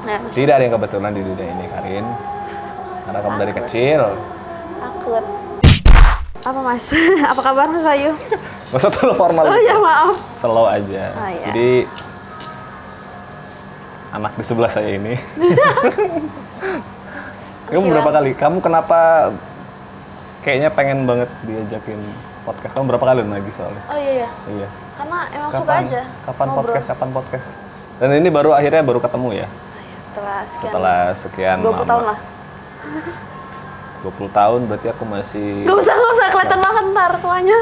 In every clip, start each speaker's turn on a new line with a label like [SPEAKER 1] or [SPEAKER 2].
[SPEAKER 1] Nah,
[SPEAKER 2] Tidak ada yang kebetulan di dunia ini, Karin. Karena kamu dari kecil.
[SPEAKER 1] takut. Apa Mas? Apa kabar Mas Bayu?
[SPEAKER 2] Gak usah terlalu formal.
[SPEAKER 1] Oh
[SPEAKER 2] gitu.
[SPEAKER 1] ya maaf.
[SPEAKER 2] Slow aja.
[SPEAKER 1] Oh, iya.
[SPEAKER 2] Jadi anak di sebelah saya ini. Kamu berapa kali? Kamu kenapa kayaknya pengen banget diajakin podcast? Kamu berapa kali lagi soalnya?
[SPEAKER 1] Oh iya.
[SPEAKER 2] Iya.
[SPEAKER 1] Karena emang suka aja.
[SPEAKER 2] Kapan
[SPEAKER 1] ngobrol.
[SPEAKER 2] podcast? Dan ini akhirnya baru ketemu ya? Setelah sekian
[SPEAKER 1] 20
[SPEAKER 2] lama.
[SPEAKER 1] tahun lah.
[SPEAKER 2] 20 tahun berarti aku masih...
[SPEAKER 1] Gak usah kelihatan banget ntar tuanya.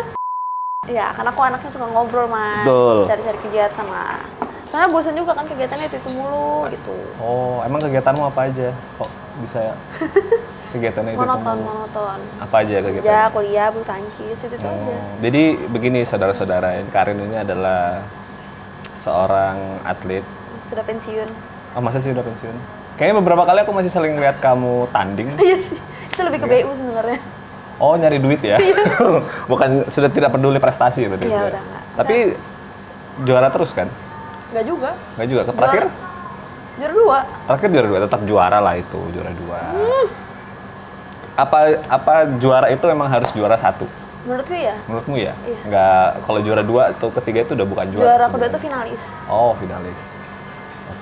[SPEAKER 1] Iya, karena aku anaknya suka ngobrol Mas.
[SPEAKER 2] Betul.
[SPEAKER 1] Cari-cari kegiatan lah. Karena bosan juga kan kegiatannya itu mulu gitu.
[SPEAKER 2] Oh, emang kegiatanmu apa aja? Kok bisa kegiatannya itu
[SPEAKER 1] Monoton.
[SPEAKER 2] Apa aja kegiatan?
[SPEAKER 1] Kerja, kuliah, bulu tangkis, itu aja.
[SPEAKER 2] Jadi begini saudara-saudara, Karin ini adalah seorang atlet.
[SPEAKER 1] Sudah pensiun.
[SPEAKER 2] Oh, masa sih udah pensiun? Kayaknya beberapa kali aku masih sering lihat kamu tanding.
[SPEAKER 1] Iya sih, itu lebih ke BU sebenarnya.
[SPEAKER 2] Oh, nyari duit ya? Bukan, sudah tidak peduli prestasi berarti?
[SPEAKER 1] Iya,
[SPEAKER 2] sudah.
[SPEAKER 1] udah enggak.
[SPEAKER 2] Tapi juara terus kan?
[SPEAKER 1] Enggak juga.
[SPEAKER 2] Nggak juga? Terakhir?
[SPEAKER 1] Juara 2.
[SPEAKER 2] Terakhir juara 2, tetap juara lah itu, juara 2. Apa juara itu memang harus juara 1?
[SPEAKER 1] Menurutku ya.
[SPEAKER 2] Menurutmu ya?
[SPEAKER 1] Iya.
[SPEAKER 2] Nggak, kalau juara 2 atau ketiga itu udah bukan juara.
[SPEAKER 1] Juara kedua itu finalis.
[SPEAKER 2] Oh, finalis.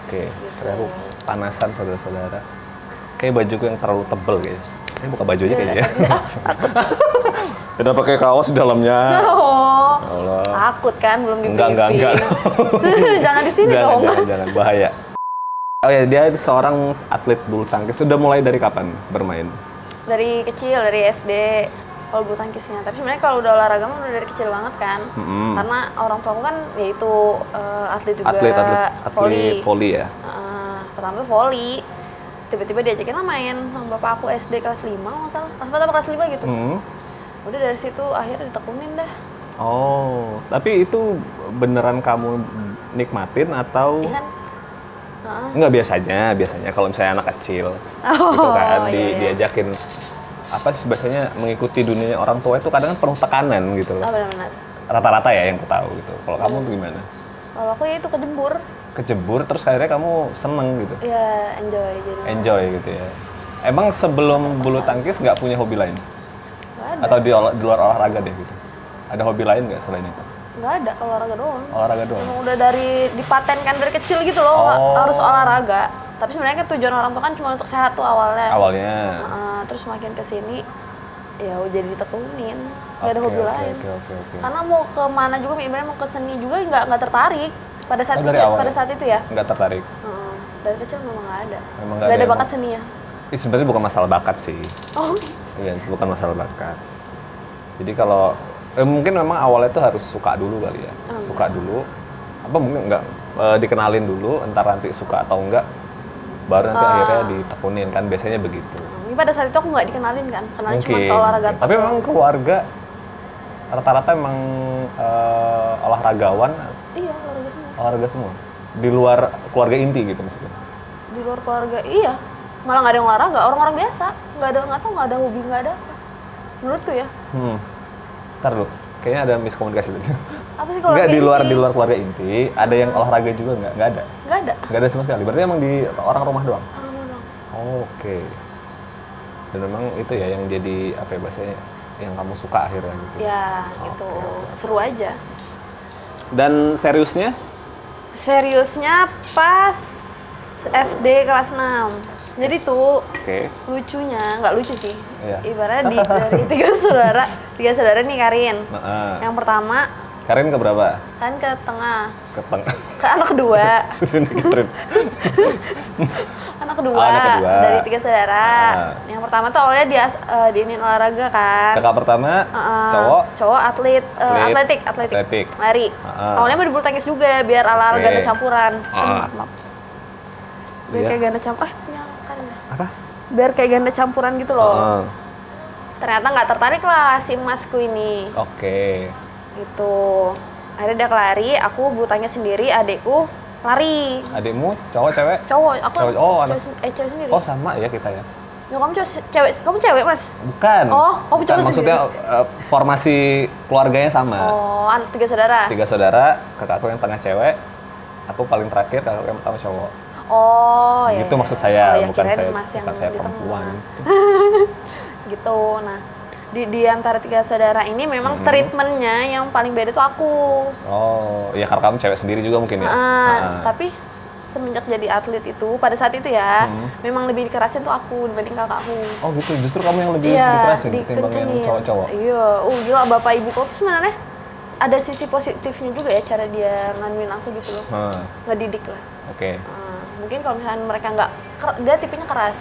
[SPEAKER 2] Oke.
[SPEAKER 1] Gitu.
[SPEAKER 2] Karena aku panasan saudara-saudara. Kayak bajuku yang terlalu tebel guys. Ini buka baju aja kayaknya. Udah pakai kaos di dalamnya.
[SPEAKER 1] Oh.
[SPEAKER 2] Ya Allah.
[SPEAKER 1] Takut kan belum di
[SPEAKER 2] Enggak.
[SPEAKER 1] Jangan di sini dong.
[SPEAKER 2] Jangan, bahaya. Oh ya, dia seorang atlet bulu tangkis. Sudah mulai dari kapan bermain?
[SPEAKER 1] Dari kecil, dari SD. Kalau bulu tangkisnya. Tapi sebenarnya kalau udah olahraga mah udah dari kecil banget kan. Karena orang tuaku kan yaitu atlet juga.
[SPEAKER 2] Atlet voli ya.
[SPEAKER 1] Pertama tuh voli. Tiba-tiba diajakin lah main sama bapak aku SD kelas 5 nggak salah. Kelas 4 atau kelas 5 gitu. Udah dari situ akhirnya ditekunin dah.
[SPEAKER 2] Oh, tapi itu beneran kamu nikmatin atau?
[SPEAKER 1] Iya kan?
[SPEAKER 2] Enggak, biasanya kalau misalnya anak kecil gitu kan diajakin apa sih biasanya mengikuti dunia orang tua itu kadang penuh tekanan gitu loh.
[SPEAKER 1] Benar-benar.
[SPEAKER 2] Rata-rata ya yang aku tahu gitu. Kalau kamu tuh gimana?
[SPEAKER 1] Kalau aku ya itu
[SPEAKER 2] Kejebur terus akhirnya kamu seneng gitu.
[SPEAKER 1] Ya, enjoy jadi.
[SPEAKER 2] Enjoy gitu ya. Emang sebelum bulu tangkis nggak punya hobi lain?
[SPEAKER 1] Nggak ada.
[SPEAKER 2] Atau di luar olahraga deh gitu? Ada hobi lain nggak selain itu?
[SPEAKER 1] Nggak ada, olahraga doang.
[SPEAKER 2] Olahraga doang?
[SPEAKER 1] Emang udah dipatenkan dari kecil gitu loh, harus olahraga. Tapi sebenarnya kan tujuan orang tua kan cuma untuk sehat tuh awalnya. Terus makin kesini, ya udah jadi ditekunin. Nggak ada hobi lain.
[SPEAKER 2] Oke.
[SPEAKER 1] Karena mau kemana juga, ibaratnya mau ke seni juga nggak tertarik. Pada saat itu ya.
[SPEAKER 2] Nggak tertarik?
[SPEAKER 1] Dari kecil memang nggak ada.
[SPEAKER 2] Nggak
[SPEAKER 1] ada bakat seni ya.
[SPEAKER 2] Sebenarnya bukan masalah bakat sih.
[SPEAKER 1] Oh.
[SPEAKER 2] Iya, bukan masalah bakat. Jadi kalau mungkin memang awalnya itu harus suka dulu kali ya. Suka dulu. Apa mungkin enggak dikenalin dulu, entar nanti suka atau enggak baru nanti akhirnya ditekunin kan biasanya begitu.
[SPEAKER 1] Ini pada saat itu aku nggak dikenalin kan, kenalin cuma ke olahraga.
[SPEAKER 2] Tapi memang keluarga rata-rata emang olahragawan.
[SPEAKER 1] Iya,
[SPEAKER 2] olahraga semua. Di luar keluarga inti gitu maksudnya.
[SPEAKER 1] Di luar keluarga, iya. Malah nggak ada yang olahraga, orang-orang biasa. Nggak ada hobi, nggak ada apa. Menurutku ya.
[SPEAKER 2] Ntar dulu, kayaknya ada miskomunikasi tadi.
[SPEAKER 1] Apa sih kalau
[SPEAKER 2] di luar keluarga inti, ada yang olahraga juga nggak? Nggak ada? Nggak ada sama sekali, berarti emang di orang rumah doang?
[SPEAKER 1] Orang rumah doang.
[SPEAKER 2] Oke. Dan memang itu ya yang jadi, apa ya bahasanya, yang kamu suka akhirnya gitu?
[SPEAKER 1] Ya, gitu. Seru aja.
[SPEAKER 2] Dan seriusnya?
[SPEAKER 1] Seriusnya pas SD kelas 6. Jadi tuh lucunya, nggak lucu sih.
[SPEAKER 2] Iya.
[SPEAKER 1] Ibaratnya dari tiga saudara nih Karin. Yang pertama.
[SPEAKER 2] Karin ke berapa?
[SPEAKER 1] Karin ke tengah. Ke anak kedua. anak kedua dari 3 saudara. Yang pertama tuh awalnya dia diinin olahraga kan.
[SPEAKER 2] Kakak pertama
[SPEAKER 1] cowok atletik. Lari. Awalnya mau di bulu tangkis juga biar ala-ala ganda campuran. Biar kayak ganda campuran.
[SPEAKER 2] Apa?
[SPEAKER 1] Biar kayak ganda campuran gitu loh. Ternyata nggak tertarik lah si masku ini.
[SPEAKER 2] Oke.
[SPEAKER 1] Gitu. Akhirnya dia lari, aku bulu tangkis sendiri, adekku lari.
[SPEAKER 2] Adekmu cowok cewek?
[SPEAKER 1] Cowok, aku cewek sendiri.
[SPEAKER 2] Oh sama ya kita ya.
[SPEAKER 1] Ya, kamu cewek Mas?
[SPEAKER 2] Bukan.
[SPEAKER 1] Kamu cowok
[SPEAKER 2] maksudnya formasi keluarganya sama.
[SPEAKER 1] Oh, 3 saudara.
[SPEAKER 2] 3 saudara, kakakku yang tengah cewek, aku paling terakhir, kakakku yang pertama cowok.
[SPEAKER 1] Oh, ya.
[SPEAKER 2] Gitu maksud saya,
[SPEAKER 1] ya,
[SPEAKER 2] bukan saya
[SPEAKER 1] di
[SPEAKER 2] perempuan.
[SPEAKER 1] Gitu. Nah, di antara 3 saudara ini memang treatmentnya yang paling beda tuh aku.
[SPEAKER 2] Oh, ya karena kamu cewek sendiri juga mungkin ya.
[SPEAKER 1] Tapi semenjak jadi atlet itu, pada saat itu ya, memang lebih dikerasin tuh aku dibanding kakakku.
[SPEAKER 2] Oh gitu, justru kamu yang lebih dikerasin ketimbang yang cowok-cowok.
[SPEAKER 1] Iya, gila bapak ibuku tuh sebenarnya ada sisi positifnya juga ya cara dia nganuin aku gitu loh. Ngedidik lah.
[SPEAKER 2] Oke.
[SPEAKER 1] Mungkin kalau misalnya mereka nggak, dia tipenya keras.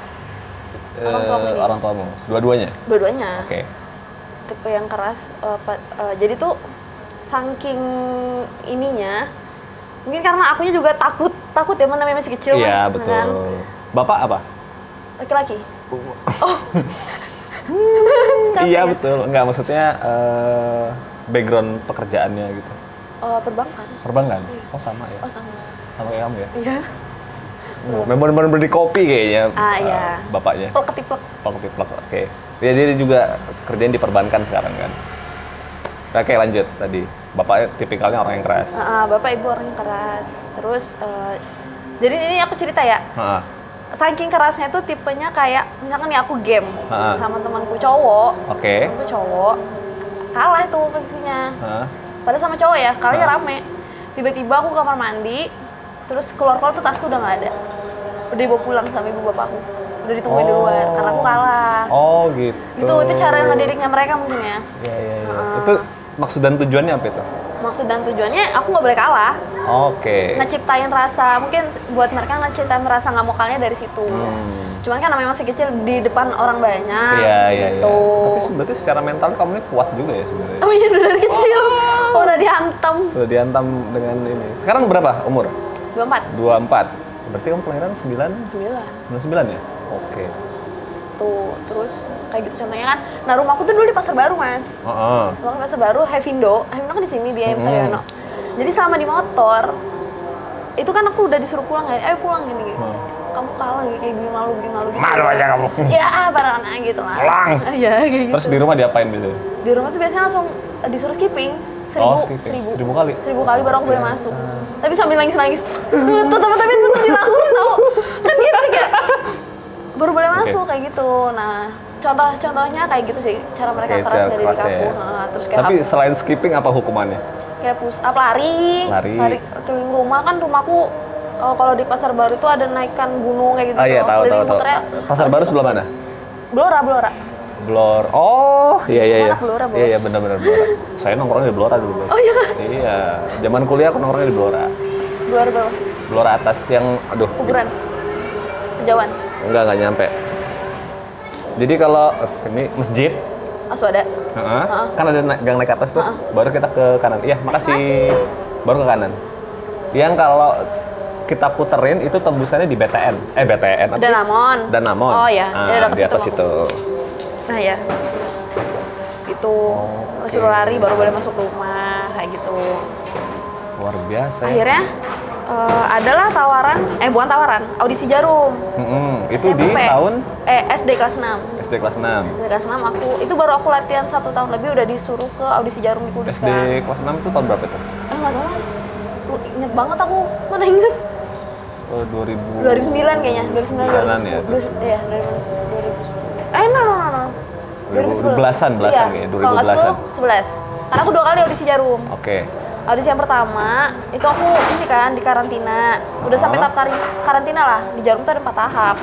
[SPEAKER 2] Orang tuamu? Dua-duanya?
[SPEAKER 1] Dua-duanya.
[SPEAKER 2] Oke.
[SPEAKER 1] Tipe yang keras. Jadi tuh saking ininya, mungkin karena akunya juga takut ya, namanya masih kecil.
[SPEAKER 2] Iya,
[SPEAKER 1] Mas,
[SPEAKER 2] betul.
[SPEAKER 1] Kan?
[SPEAKER 2] Bapak apa?
[SPEAKER 1] Laki-laki.
[SPEAKER 2] Iya betul. Enggak, maksudnya background pekerjaannya gitu.
[SPEAKER 1] Perbankan.
[SPEAKER 2] Perbankan? Oh sama ya?
[SPEAKER 1] Oh sama.
[SPEAKER 2] Sama kayak kamu ya?
[SPEAKER 1] Iya.
[SPEAKER 2] Memang beli kopi kayaknya.
[SPEAKER 1] Iya.
[SPEAKER 2] Bapaknya.
[SPEAKER 1] Ketiplek.
[SPEAKER 2] Oke. Ya dia juga kerjain di perbankan sekarang kan. Oke lanjut tadi. Bapaknya tipikalnya orang yang keras.
[SPEAKER 1] Bapak ibu orang yang keras. Terus jadi ini aku cerita ya. Saking kerasnya tuh tipenya kayak misalkan nih aku game sama temanku cowok.
[SPEAKER 2] Oke.
[SPEAKER 1] Temanku cowok. Kalah tuh posisinya. Padahal sama cowok ya, kalahnya rame. Tiba-tiba aku ke kamar mandi, terus keluar tuh tasku udah nggak ada. Udah dibawa pulang sama ibu bapakku. Udah ditungguin di luar karena aku kalah.
[SPEAKER 2] Oh gitu.
[SPEAKER 1] Itu cara ngedidiknya mereka mungkin ya.
[SPEAKER 2] Iya. Itu maksud dan tujuannya apa itu?
[SPEAKER 1] Maksud dan tujuannya aku nggak boleh kalah.
[SPEAKER 2] Oke.
[SPEAKER 1] Ngeciptain rasa, mungkin buat mereka ngeciptain rasa nggak mau kalahnya dari situ. Cuman kan namanya masih kecil di depan orang banyak.
[SPEAKER 2] Iya.
[SPEAKER 1] Gitu.
[SPEAKER 2] Tapi berarti secara mental kamu ini kuat juga ya sebenarnya.
[SPEAKER 1] Oh iya, udah dari kecil. Udah dihantam.
[SPEAKER 2] Udah dihantam dengan ini. Sekarang berapa umur?
[SPEAKER 1] 24.
[SPEAKER 2] 24. Berarti kamu kelahiran 99 ya? Oke.
[SPEAKER 1] Tuh, terus kayak gitu contohnya kan. Nah, rumahku tuh dulu di Pasar Baru, Mas. Rumahku di Pasar Baru, Hevindo kan di sini di M. Taryono. Jadi selama di motor, itu kan aku udah disuruh pulang kan, ayo pulang gini. Kamu kalah kayak gini malu gitu.
[SPEAKER 2] Malu aja kamu.
[SPEAKER 1] Ya, barang gitu lah.
[SPEAKER 2] Pulang.
[SPEAKER 1] Iya, kayak gitu.
[SPEAKER 2] Terus di rumah diapain biasanya?
[SPEAKER 1] Di rumah tuh biasanya langsung disuruh skipping. 1000
[SPEAKER 2] kali?
[SPEAKER 1] 1000 kali baru aku boleh masuk. Tapi sambil nangis-nangis. Tapi tetap dilakuin tau. Kan dia kayak baru boleh masuk kayak gitu. Nah, contohnya kayak gitu sih. Cara mereka keras dari aku. Terus kayak
[SPEAKER 2] tapi selain skipping apa hukumannya?
[SPEAKER 1] Kayak push up, lari keliling rumah. Kan rumahku kalau di Pasar Baru itu ada naikkan gunung kayak gitu.
[SPEAKER 2] Iya, tahu. Pasar Baru sebelah mana?
[SPEAKER 1] Blora.
[SPEAKER 2] Blor. Oh, iya.
[SPEAKER 1] Blora, Bos.
[SPEAKER 2] Iya, benar Blora. Saya nongkrongnya di Blora dulu, Bos.
[SPEAKER 1] Oh iya.
[SPEAKER 2] Iya, zaman kuliah aku nongkrongnya di Blora.
[SPEAKER 1] Blora berapa?
[SPEAKER 2] Blora atas yang
[SPEAKER 1] kuburan. Kejauhan.
[SPEAKER 2] Enggak nyampe. Jadi kalau ini masjid
[SPEAKER 1] ada.
[SPEAKER 2] Kan ada gang naik ke atas tuh. Baru kita ke kanan. Iya, makasih. Baru ke kanan. Yang kalau kita puterin itu tembusannya di BTN. BTN. Danamon.
[SPEAKER 1] Oh ya.
[SPEAKER 2] Di atas itu.
[SPEAKER 1] Nah ya. Itu suruh lari baru boleh masuk rumah kayak gitu.
[SPEAKER 2] Luar biasa.
[SPEAKER 1] Akhirnya adalah bukan tawaran, audisi Jarum.
[SPEAKER 2] Itu
[SPEAKER 1] SMP.
[SPEAKER 2] di tahun?
[SPEAKER 1] SD kelas 6.
[SPEAKER 2] SD kelas 6.
[SPEAKER 1] SD kelas 6 itu baru aku latihan 1 tahun lebih udah disuruh ke audisi Jarum di Kudus.
[SPEAKER 2] SD kelas 6 itu tahun berapa itu?
[SPEAKER 1] Nggak tahu Mas. Ingat banget aku, mana inget.
[SPEAKER 2] 2009
[SPEAKER 1] kayaknya, 2009
[SPEAKER 2] ya.
[SPEAKER 1] Iya, 2010. No.
[SPEAKER 2] 2010-an kayaknya, 2010-an.
[SPEAKER 1] 11. Karena aku 2 kali audisi Jarum.
[SPEAKER 2] Oke.
[SPEAKER 1] Audisi yang pertama, itu aku ini kan di karantina. Udah sampai tahap karantina lah. Di Jarum tuh ada 4 tahap.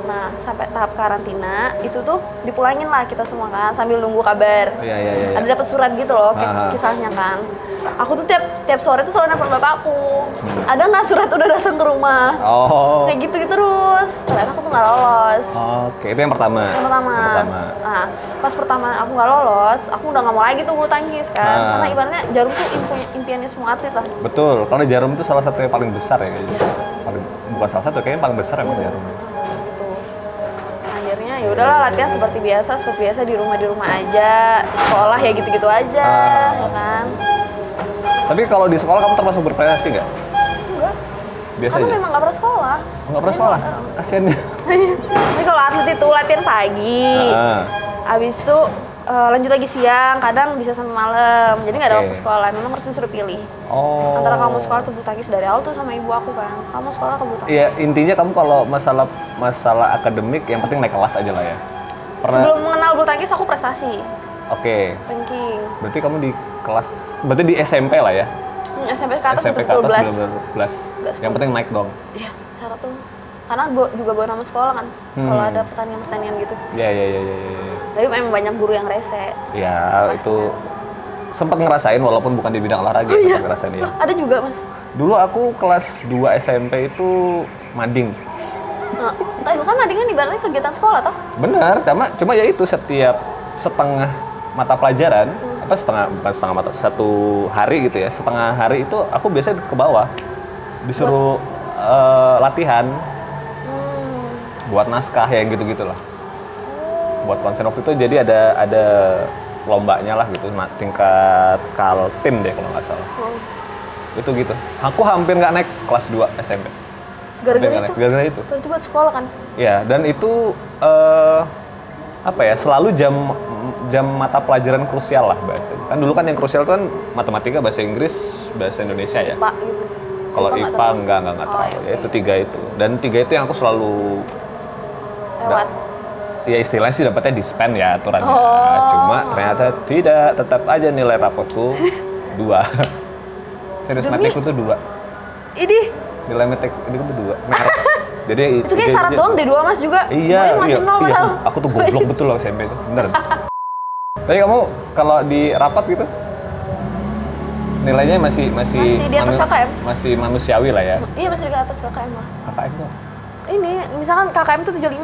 [SPEAKER 1] Nah, sampai tahap karantina, itu tuh dipulangin lah kita semua kan, sambil nunggu kabar.
[SPEAKER 2] Iya.
[SPEAKER 1] Ada dapat surat gitu loh, kisahnya kan. Aku tuh tiap sore tuh selalu nelfon bapakku. Ada nggak surat udah datang ke rumah? Kayak gitu terus. Ternyata aku tuh nggak lolos.
[SPEAKER 2] Oke, itu yang pertama.
[SPEAKER 1] Yang pertama. Nah, pas pertama aku nggak lolos, aku udah nggak mau lagi tuh bulu tangkis kan. Karena ibaratnya Jarum tuh impiannya semua atlet lah.
[SPEAKER 2] Betul, karena Jarum itu salah satu yang paling besar ya kayaknya. Bukan salah satu, kayaknya paling besar emang Jarum.
[SPEAKER 1] Akhirnya ya udahlah latihan seperti biasa di rumah aja, sekolah ya gitu-gitu aja, ya kan.
[SPEAKER 2] Tapi kalau di sekolah kamu termasuk berprestasi nggak?
[SPEAKER 1] Enggak.
[SPEAKER 2] Biasa
[SPEAKER 1] Karena
[SPEAKER 2] aja?
[SPEAKER 1] memang nggak pernah sekolah.
[SPEAKER 2] Nggak pernah sekolah? Kasian ya.
[SPEAKER 1] Tapi kalau atlet itu latihan pagi, habis itu lanjut lagi siang, kadang bisa sampai malam. Jadi nggak ada
[SPEAKER 2] Oke.
[SPEAKER 1] waktu sekolah, memang harus disuruh pilih.
[SPEAKER 2] Oh.
[SPEAKER 1] Antara kamu sekolah atau bulu tangkis dari awal tuh sama ibu aku kan. Kamu sekolah ke bulu tangkis.
[SPEAKER 2] Iya, intinya kamu kalau masalah akademik yang penting naik kelas aja lah ya.
[SPEAKER 1] Sebelum mengenal bulu tangkis aku prestasi,
[SPEAKER 2] Oke.
[SPEAKER 1] ranking.
[SPEAKER 2] Berarti kamu di kelas, berarti di SMP lah ya?
[SPEAKER 1] SMP ke atas
[SPEAKER 2] SMP ke
[SPEAKER 1] betul
[SPEAKER 2] atas
[SPEAKER 1] 12.
[SPEAKER 2] 12. Yang penting naik dong.
[SPEAKER 1] Iya, syarat tuh. Karena juga bawa nama sekolah kan. Kalau ada pertandingan-pertandingan gitu.
[SPEAKER 2] Iya.
[SPEAKER 1] Tapi memang banyak guru yang rese.
[SPEAKER 2] Ya, itu sempat ngerasain walaupun bukan di bidang olahraga, sempat ngerasain ya.
[SPEAKER 1] Ada juga, Mas.
[SPEAKER 2] Dulu aku kelas 2 SMP itu mading.
[SPEAKER 1] Nah, itu kan madingan ibaratnya kegiatan sekolah toh?
[SPEAKER 2] Bener, cuma ya itu setiap setengah mata pelajaran, bukan setengah mata, satu hari gitu ya, setengah hari itu aku biasanya ke bawah, disuruh latihan, buat naskah yang gitu-gitu lah. Buat konsen waktu itu jadi ada lombanya lah gitu, tingkat kaltim deh kalau nggak salah. Itu gitu. Aku hampir nggak naik kelas 2 SMP. Gara-gara itu.
[SPEAKER 1] Berarti buat sekolah kan?
[SPEAKER 2] Ya, dan itu selalu jam mata pelajaran krusial lah bahasanya. Kan dulu kan yang krusial itu kan matematika, bahasa Inggris, bahasa Indonesia ya.
[SPEAKER 1] IPA gitu.
[SPEAKER 2] Kalau IPA enggak terlalu. Ya itu 3 itu. Dan 3 itu yang aku selalu
[SPEAKER 1] lewat.
[SPEAKER 2] Ya istilahnya sih dapatnya dispen ya aturannya.
[SPEAKER 1] Oh.
[SPEAKER 2] Cuma ternyata tidak, tetap aja nilai rapotku 2. Serius, matekku tuh 2.
[SPEAKER 1] Idih.
[SPEAKER 2] Nilai matek itu tuh 2. Merah. Jadi
[SPEAKER 1] itu kayak syarat doang D2 Mas juga.
[SPEAKER 2] Iya,
[SPEAKER 1] masih nol padahal.
[SPEAKER 2] Aku tuh goblok betul loh SMP itu. Bener. Tapi kamu kalau di rapat gitu nilainya masih
[SPEAKER 1] di atas KKM.
[SPEAKER 2] Masih manusiawi lah ya.
[SPEAKER 1] Iya, masih di atas KKM lah.
[SPEAKER 2] KKM tuh
[SPEAKER 1] Ini misalkan KKM itu 75,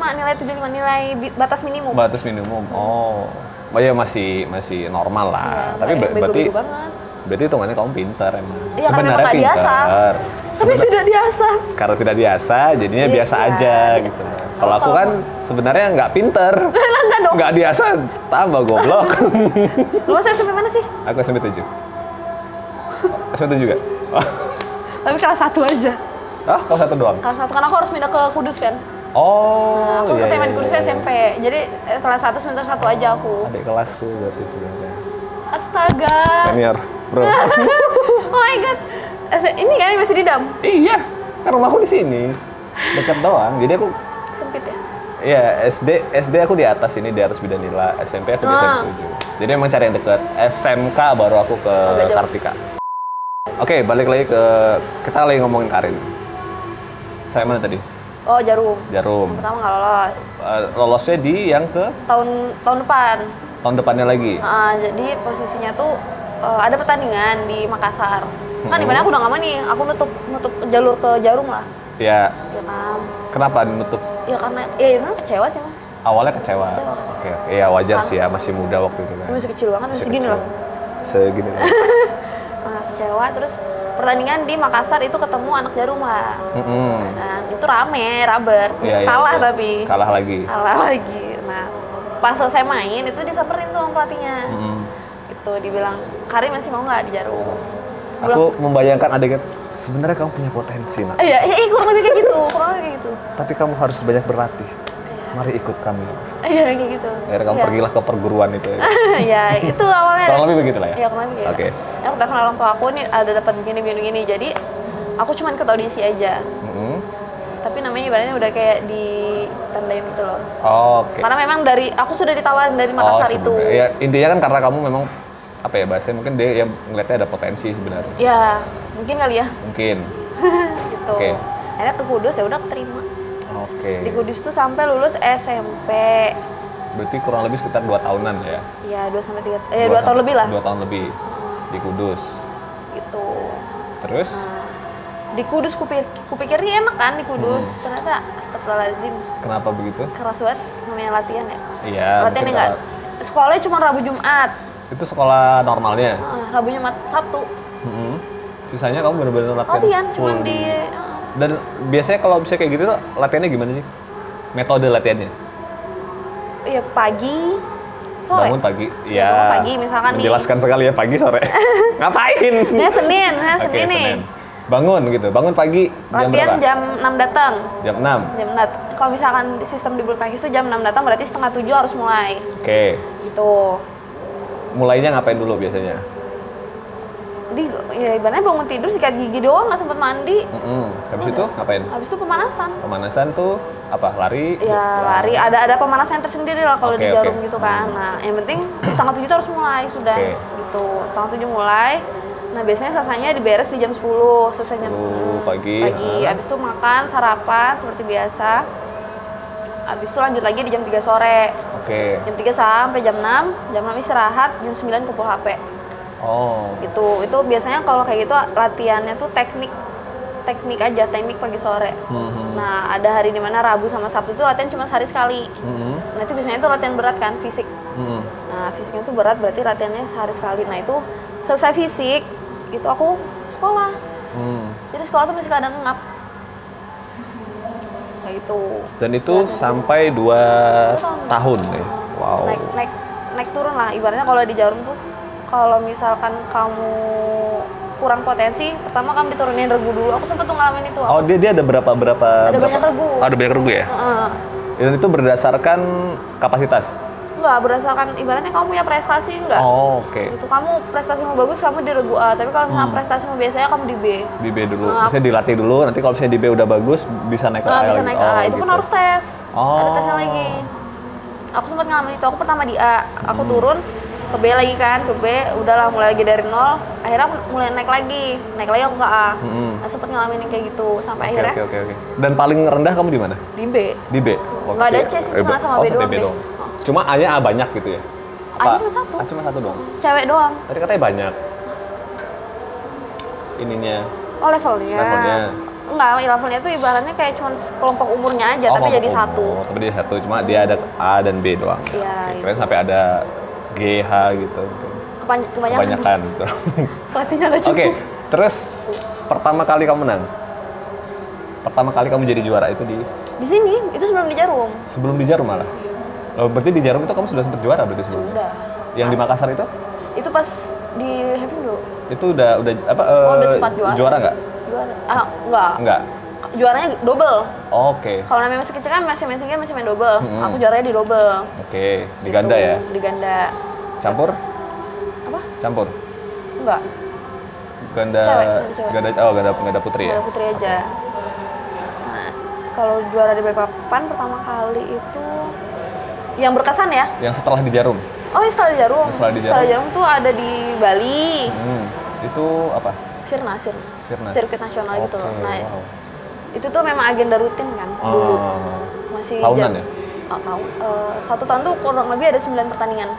[SPEAKER 1] nilai batas minimum.
[SPEAKER 2] batas minimum. Oh ya masih normal lah.
[SPEAKER 1] Ya,
[SPEAKER 2] tapi berarti
[SPEAKER 1] banget.
[SPEAKER 2] berarti hitungannya kamu pintar emang.
[SPEAKER 1] Iya,
[SPEAKER 2] Sebenarnya pintar.
[SPEAKER 1] Tapi tidak diasah.
[SPEAKER 2] Karena tidak diasah, jadinya biasa aja gitu. Kalau aku kan sebenarnya nggak pinter.
[SPEAKER 1] Enggak dong.
[SPEAKER 2] Nggak diasah, tambah goblok.
[SPEAKER 1] Lu SMP mana sih?
[SPEAKER 2] Aku SMP 7. SMP 7 juga?
[SPEAKER 1] Tapi kelas 1 aja.
[SPEAKER 2] Ah, kelas 1 doang?
[SPEAKER 1] Kelas 1, karena aku harus pindah ke Kudus kan.
[SPEAKER 2] Oh,
[SPEAKER 1] Nah, aku ke Teman Kudus SMP. Jadi kelas 1 semester 1 aja aku.
[SPEAKER 2] Adik kelasku berarti sebenarnya.
[SPEAKER 1] Astaga.
[SPEAKER 2] Senior, bro.
[SPEAKER 1] Oh my god. Ini kan masih di Dam?
[SPEAKER 2] Iya, kan rumahku di sini. Dekat doang. Jadi aku
[SPEAKER 1] Sempit ya?
[SPEAKER 2] Iya, SD aku di atas ini, di atas Bidanila. SMP aku di SMP 7. Jadi emang cari yang dekat. SMK baru aku ke Kartika. Oke, balik lagi kita lagi ngomongin Karin. Saya mana tadi?
[SPEAKER 1] Oh, Jarum.
[SPEAKER 2] Jarum.
[SPEAKER 1] Yang pertama nggak lolos.
[SPEAKER 2] Lolosnya di yang ke
[SPEAKER 1] Tahun depan.
[SPEAKER 2] tahun depannya lagi.
[SPEAKER 1] Jadi posisinya tuh ada pertandingan di Makassar. Kan ibaratnya aku udah nggak mau nih, aku nutup jalur ke Jarum lah.
[SPEAKER 2] Ya.
[SPEAKER 1] Ya kan.
[SPEAKER 2] Kenapa nutup?
[SPEAKER 1] Ya karena ya memang kecewa sih Mas.
[SPEAKER 2] Awalnya kecewa. Oke. Ya wajar sih ya, masih muda waktu itu kan.
[SPEAKER 1] Masih kecil banget, masih segini loh.
[SPEAKER 2] Segini loh.
[SPEAKER 1] Kecewa, terus pertandingan di Makassar itu ketemu anak Jarum lah. Dan itu rame, Robert. Kalah
[SPEAKER 2] iya.
[SPEAKER 1] tapi.
[SPEAKER 2] Kalah lagi.
[SPEAKER 1] Nah, pas selesai main itu disamperin tuh sama pelatihnya. Itu dibilang, Karin masih mau nggak di Jarum?
[SPEAKER 2] Aku membayangkan adegan, sebenarnya kamu punya potensi, nak.
[SPEAKER 1] Iya, kurang lebih kayak gitu.
[SPEAKER 2] Tapi kamu harus banyak berlatih. Mari ikut kami.
[SPEAKER 1] Iya, kayak gitu.
[SPEAKER 2] Akhirnya kamu pergilah ke perguruan itu ya.
[SPEAKER 1] Iya, itu awalnya.
[SPEAKER 2] Kurang lebih begitu lah ya?
[SPEAKER 1] Iya, kurang lebih.
[SPEAKER 2] Oke.
[SPEAKER 1] Aku telepon orang tua aku nih ada dapat begini. Jadi aku cuma ikut audisi aja. Tapi namanya ibaratnya udah kayak ditandain gitu loh.
[SPEAKER 2] Oke.
[SPEAKER 1] Karena memang aku sudah ditawarin dari Makassar itu.
[SPEAKER 2] Ya, intinya kan karena kamu memang bahasanya mungkin dia yang ngeliatnya ada potensi sebenarnya.
[SPEAKER 1] Ya, mungkin kali ya.
[SPEAKER 2] Mungkin.
[SPEAKER 1] Gitu.
[SPEAKER 2] Oke.
[SPEAKER 1] Akhirnya ke Kudus ya udah keterima.
[SPEAKER 2] Oke.
[SPEAKER 1] Di Kudus tuh sampai lulus SMP.
[SPEAKER 2] Berarti kurang lebih sekitar 2 tahunan ya?
[SPEAKER 1] Iya, 2 tahun lebih lah.
[SPEAKER 2] 2 tahun lebih di Kudus.
[SPEAKER 1] Gitu.
[SPEAKER 2] Terus?
[SPEAKER 1] Nah, di Kudus kupikirnya enak kan di Kudus. Ternyata astagfirullahaladzim.
[SPEAKER 2] Kenapa begitu?
[SPEAKER 1] Keras banget namanya latihan ya.
[SPEAKER 2] Iya.
[SPEAKER 1] Latihan enggak. Sekolahnya cuma Rabu Jumat.
[SPEAKER 2] Itu sekolah normalnya?
[SPEAKER 1] Rabu Jumat Sabtu.
[SPEAKER 2] Sisanya kamu benar-benar latihan
[SPEAKER 1] cuma di.
[SPEAKER 2] Dan biasanya kalau bisa kayak gitu latihannya gimana sih? Metode latihannya?
[SPEAKER 1] Iya, pagi, sore.
[SPEAKER 2] Bangun pagi, iya.
[SPEAKER 1] Pagi misalkan nih.
[SPEAKER 2] Menjelaskan sekali ya, pagi sore. Ngapain?
[SPEAKER 1] Ya Senin nih.
[SPEAKER 2] Senin. Bangun gitu, bangun pagi jam berapa?
[SPEAKER 1] Latihan jam 6 datang.
[SPEAKER 2] Jam 6?
[SPEAKER 1] Jam 6. Kalau misalkan sistem di bulu tangkis itu jam 6 datang berarti setengah 7 harus mulai.
[SPEAKER 2] Oke.
[SPEAKER 1] Gitu.
[SPEAKER 2] mulainya ngapain dulu biasanya?
[SPEAKER 1] Ya ibaratnya bangun tidur sikat gigi doang, nggak sempet mandi.
[SPEAKER 2] Habis itu ngapain?
[SPEAKER 1] Habis itu pemanasan.
[SPEAKER 2] Pemanasan tuh apa? Lari?
[SPEAKER 1] Ya lari, ada pemanasan tersendiri lah kalau di Jarum
[SPEAKER 2] Oke.
[SPEAKER 1] gitu kan. Nah yang penting 6:30 itu harus mulai sudah gitu. 6:30 mulai. Nah biasanya selesainya diberes di jam 10, selesai jam
[SPEAKER 2] 10 pagi.
[SPEAKER 1] Habis itu makan, sarapan seperti biasa. Habis itu lanjut lagi di jam 3 sore.
[SPEAKER 2] Oke.
[SPEAKER 1] Jam 3 sampai jam 6, jam 6 istirahat, jam 9 kumpul HP.
[SPEAKER 2] Oh.
[SPEAKER 1] Itu biasanya kalau kayak gitu latihannya tuh teknik aja, teknik pagi sore. Nah ada hari dimana Rabu sama Sabtu itu latihan cuma sehari sekali. Nah itu biasanya itu latihan berat kan, fisik. Nah fisiknya tuh berat, berarti latihannya sehari sekali. Nah itu selesai fisik, itu aku sekolah. Jadi sekolah tuh masih kadang ngap. Kayak gitu.
[SPEAKER 2] Dan itu sampai 2 tahun ya? Wow.
[SPEAKER 1] Naik turun lah, ibaratnya kalau di Jarum tuh kalau misalkan kamu kurang potensi, pertama kamu diturunin regu dulu. Aku sempet tuh ngalamin itu.
[SPEAKER 2] Oh, dia ada berapa?
[SPEAKER 1] Ada banyak regu.
[SPEAKER 2] Ada banyak regu ya? Dan itu berdasarkan kapasitas?
[SPEAKER 1] Enggak, berdasarkan ibaratnya kamu punya prestasi enggak.
[SPEAKER 2] Oh, oke.
[SPEAKER 1] Itu kamu prestasimu bagus, kamu di regu A. Tapi kalau misalnya prestasimu biasanya kamu di B.
[SPEAKER 2] Di B dulu. Misalnya dilatih dulu, nanti kalau misalnya di B udah bagus, bisa naik ke A
[SPEAKER 1] bisa
[SPEAKER 2] lagi.
[SPEAKER 1] naik ke A. Itu pun harus tes.
[SPEAKER 2] Oh.
[SPEAKER 1] Ada tesnya lagi. Aku sempat ngalamin itu. Aku pertama di A, aku turun ke B lagi kan, ke B, udahlah mulai lagi dari nol. Akhirnya aku mulai naik lagi aku ke A. Nah, sempat ngalamin yang kayak gitu sampai akhirnya.
[SPEAKER 2] Oke. Dan paling rendah kamu di mana?
[SPEAKER 1] Di B.
[SPEAKER 2] Di B.
[SPEAKER 1] Nggak ada C sih, cuma sama B doang.
[SPEAKER 2] Cuma A-nya A banyak gitu ya?
[SPEAKER 1] A cuma satu.
[SPEAKER 2] A cuma satu doang.
[SPEAKER 1] Cewek doang.
[SPEAKER 2] Tadi katanya banyak. Ininya.
[SPEAKER 1] Oh levelnya. Enggak, levelnya tuh ibaratnya kayak cuma kelompok umurnya aja, tapi jadi satu.
[SPEAKER 2] Tapi jadi satu, cuma dia ada A dan B doang.
[SPEAKER 1] Iya.
[SPEAKER 2] Keren sampai ada G, H gitu. Kebanyakan.
[SPEAKER 1] Pelatihnya nggak cukup.
[SPEAKER 2] Oke, terus pertama kali kamu menang? Pertama kali kamu jadi juara itu di
[SPEAKER 1] sini, itu sebelum di Jarum.
[SPEAKER 2] Sebelum di Jarum malah? Oh, berarti di Jarum itu kamu sudah sempat juara berarti sebelumnya?
[SPEAKER 1] Sudah.
[SPEAKER 2] Yang di Makassar itu?
[SPEAKER 1] Itu pas di Heavindo.
[SPEAKER 2] Itu udah apa?
[SPEAKER 1] Udah sempat juara.
[SPEAKER 2] Juara nggak?
[SPEAKER 1] Juara. Enggak.
[SPEAKER 2] Enggak.
[SPEAKER 1] Juaranya double.
[SPEAKER 2] Oke.
[SPEAKER 1] Kalau namanya masih kecil kan masih main double. Aku juaranya di double.
[SPEAKER 2] Oke, di ganda ya?
[SPEAKER 1] Di ganda.
[SPEAKER 2] Campur?
[SPEAKER 1] Apa?
[SPEAKER 2] Campur?
[SPEAKER 1] Enggak.
[SPEAKER 2] Ganda.
[SPEAKER 1] Cewek.
[SPEAKER 2] Ganda putri ya?
[SPEAKER 1] Ganda putri aja. Nah, kalau juara di Balikpapan pertama kali itu yang berkesan ya?
[SPEAKER 2] Yang setelah di Jarum?
[SPEAKER 1] Oh, yang setelah di Jarum.
[SPEAKER 2] Setelah di Jarum
[SPEAKER 1] tuh ada di Bali.
[SPEAKER 2] Itu apa?
[SPEAKER 1] Sirna. Sirkuit nasional gitu loh. Nah,
[SPEAKER 2] wow.
[SPEAKER 1] Itu tuh memang agenda rutin kan dulu. Masih
[SPEAKER 2] tahunan ya?
[SPEAKER 1] Tahu. 1 tahun tuh kurang lebih ada 9 pertandingan.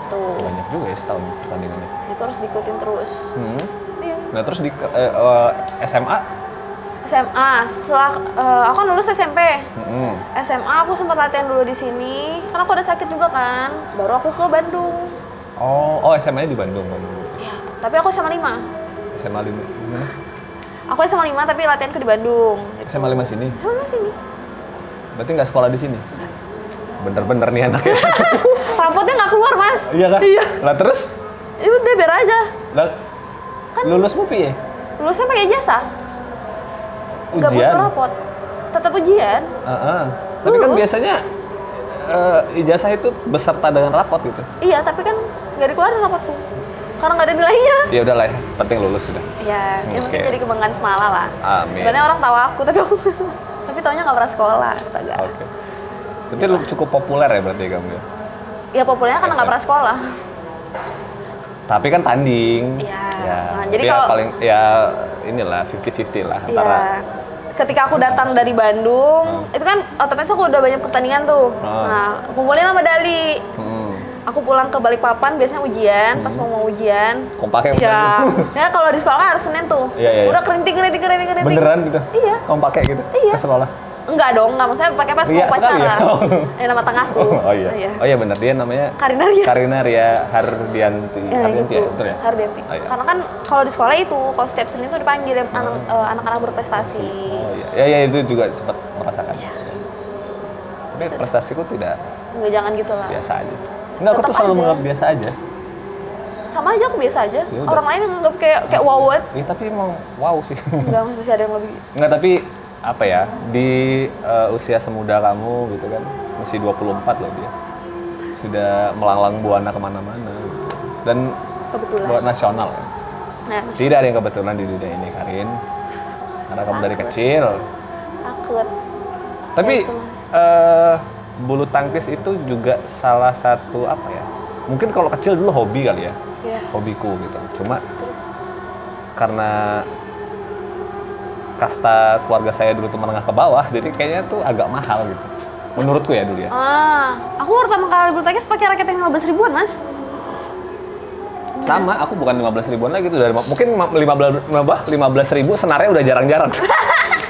[SPEAKER 1] Tuh.
[SPEAKER 2] Banyak juga ya setahun pertandingannya.
[SPEAKER 1] Itu harus diikutin terus. Iya.
[SPEAKER 2] Nah, terus di SMA?
[SPEAKER 1] SMA, setelah aku kan lulus SMP. SMA aku sempat latihan dulu di sini, karena aku ada sakit juga kan. Baru aku ke Bandung.
[SPEAKER 2] Oh SMA-nya di Bandung.
[SPEAKER 1] Iya, tapi aku SMA 5.
[SPEAKER 2] SMA 5 gimana?
[SPEAKER 1] Aku SMA 5 tapi latihanku di Bandung. Gitu.
[SPEAKER 2] SMA 5 sini?
[SPEAKER 1] SMA 5 sini.
[SPEAKER 2] Berarti nggak sekolah di sini? Bener-bener nih anaknya.
[SPEAKER 1] Rapotnya nggak keluar, Mas.
[SPEAKER 2] Iya kan?
[SPEAKER 1] Iya.
[SPEAKER 2] Lah terus?
[SPEAKER 1] Ya udah biar aja.
[SPEAKER 2] Lah
[SPEAKER 1] Kan
[SPEAKER 2] lulusmu piye?
[SPEAKER 1] Lulus kan pakai ijazah. Nggak
[SPEAKER 2] Ujian?
[SPEAKER 1] butuh rapot. Tetap ujian.
[SPEAKER 2] Tapi kan
[SPEAKER 1] Lulus.
[SPEAKER 2] biasanya ijazah itu beserta dengan rapot gitu.
[SPEAKER 1] Iya, tapi kan nggak dikeluarin rapotku. Karena nggak ada nilainya.
[SPEAKER 2] Ya udahlah ya, penting lulus sudah.
[SPEAKER 1] Iya, yang penting jadi kebanggaan Semala lah.
[SPEAKER 2] Amin.
[SPEAKER 1] Sebenarnya orang tahu aku, tapi aku tapi taunya nggak pernah sekolah, astaga.
[SPEAKER 2] Oke. Berarti lu cukup populer ya berarti kamu ya?
[SPEAKER 1] Ya populernya karena nggak pernah sekolah.
[SPEAKER 2] Tapi kan tanding.
[SPEAKER 1] Iya.
[SPEAKER 2] Ya.
[SPEAKER 1] Nah, jadi
[SPEAKER 2] ya
[SPEAKER 1] kalau
[SPEAKER 2] paling ya inilah 50-50 lah antara.
[SPEAKER 1] Iya. Ketika aku datang dari Bandung, itu kan otomatis aku udah banyak pertandingan tuh. Nah, kumpulin lah medali. Aku pulang ke Balikpapan biasanya ujian, pas mau ujian.
[SPEAKER 2] Kompaknya
[SPEAKER 1] Ya. Ya kalau di sekolah kan harus Senin tuh.
[SPEAKER 2] Iya.
[SPEAKER 1] Udah kerinting.
[SPEAKER 2] Beneran gitu?
[SPEAKER 1] Iya.
[SPEAKER 2] Kamu pakai gitu?
[SPEAKER 1] Iya.
[SPEAKER 2] Ke sekolah?
[SPEAKER 1] Enggak dong, enggak. Maksudnya pakai pas mau upacara.
[SPEAKER 2] Ya?
[SPEAKER 1] Nama tengahku.
[SPEAKER 2] Oh iya benar, dia namanya
[SPEAKER 1] Karina
[SPEAKER 2] Ria Hardianti.
[SPEAKER 1] Hardianti
[SPEAKER 2] Ya,
[SPEAKER 1] gitu.
[SPEAKER 2] betul ya?
[SPEAKER 1] Hardianti.
[SPEAKER 2] Oh, iya.
[SPEAKER 1] Karena kan kalau di sekolah itu, kalau setiap Senin tuh dipanggil anak-anak berprestasi.
[SPEAKER 2] Oh iya. Ya itu juga sempat merasakan.
[SPEAKER 1] Iya.
[SPEAKER 2] Tapi prestasiku tidak
[SPEAKER 1] Enggak, jangan gitu lah.
[SPEAKER 2] biasa aja. Enggak, aku tuh selalu menganggap biasa aja.
[SPEAKER 1] Sama aja, aku biasa aja.
[SPEAKER 2] Yaudah.
[SPEAKER 1] Orang lain yang nganggap kayak wow banget.
[SPEAKER 2] Iya, tapi emang wow sih.
[SPEAKER 1] Enggak, masih ada yang lebih.
[SPEAKER 2] Enggak, tapi apa ya, di usia semuda kamu gitu kan, masih 24 loh dia. Sudah melanglang buana kemana-mana. Gitu. Dan
[SPEAKER 1] Kebetulan.
[SPEAKER 2] buat nasional kan?
[SPEAKER 1] Nah,
[SPEAKER 2] Tidak ada yang kebetulan di dunia ini, Karin. Karena kamu dari
[SPEAKER 1] Takut.
[SPEAKER 2] kecil.
[SPEAKER 1] takut.
[SPEAKER 2] Tapi
[SPEAKER 1] Ya itu, Mas.
[SPEAKER 2] bulu tangkis itu juga salah satu apa ya? Mungkin kalau kecil dulu hobi kali ya,
[SPEAKER 1] Iya.
[SPEAKER 2] hobiku gitu. Cuma
[SPEAKER 1] Terus
[SPEAKER 2] karena kasta keluarga saya dulu tuh menengah ke bawah, jadi kayaknya tuh agak mahal gitu. Menurutku ya dulu ya.
[SPEAKER 1] aku pertama kali bulu tangkis pakai raket yang 15 ribuan, Mas.
[SPEAKER 2] Sama, aku bukan 15 ribuan lagi tuh dari mungkin 15 ribu senarnya udah jarang-jarang.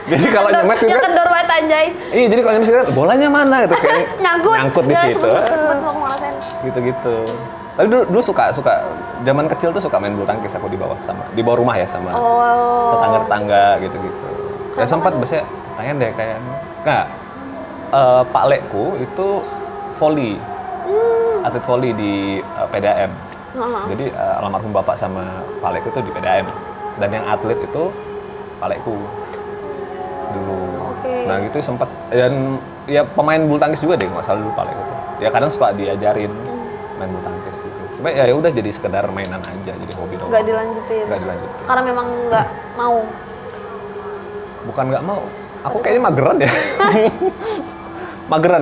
[SPEAKER 2] Jadi kalau nyemes gitu,
[SPEAKER 1] Yang kendor banget anjay.
[SPEAKER 2] iya jadi kalau nyemes gitu, bolanya mana gitu kayak
[SPEAKER 1] Nyangkut.
[SPEAKER 2] di
[SPEAKER 1] Ya,
[SPEAKER 2] situ.
[SPEAKER 1] Sempet aku ngerasain.
[SPEAKER 2] Gitu-gitu. Tapi dulu suka zaman kecil tuh suka main bulu tangkis aku di bawah rumah ya sama
[SPEAKER 1] Oh.
[SPEAKER 2] tetangga-tetangga gitu-gitu. Dan sempat biasanya pengen deh kayak nggak Pak Lekku itu volley, atlet volley di PDAM. Jadi almarhum bapak sama Pak Lekku itu di PDAM. Dan yang atlet itu Pak Lekku dulu.
[SPEAKER 1] Oke.
[SPEAKER 2] Nah gitu sempat dan ya pemain bulu tangkis juga deh nggak salah dulu Pak Lekku itu. Ya kadang suka diajarin main bulu tangkis gitu. Cuma ya udah jadi sekedar mainan aja, jadi hobi doang.
[SPEAKER 1] Nggak dilanjutin.
[SPEAKER 2] Nggak dilanjutin.
[SPEAKER 1] Karena memang nggak mau.
[SPEAKER 2] Bukan nggak mau. Aku kayaknya mageran ya. mageran.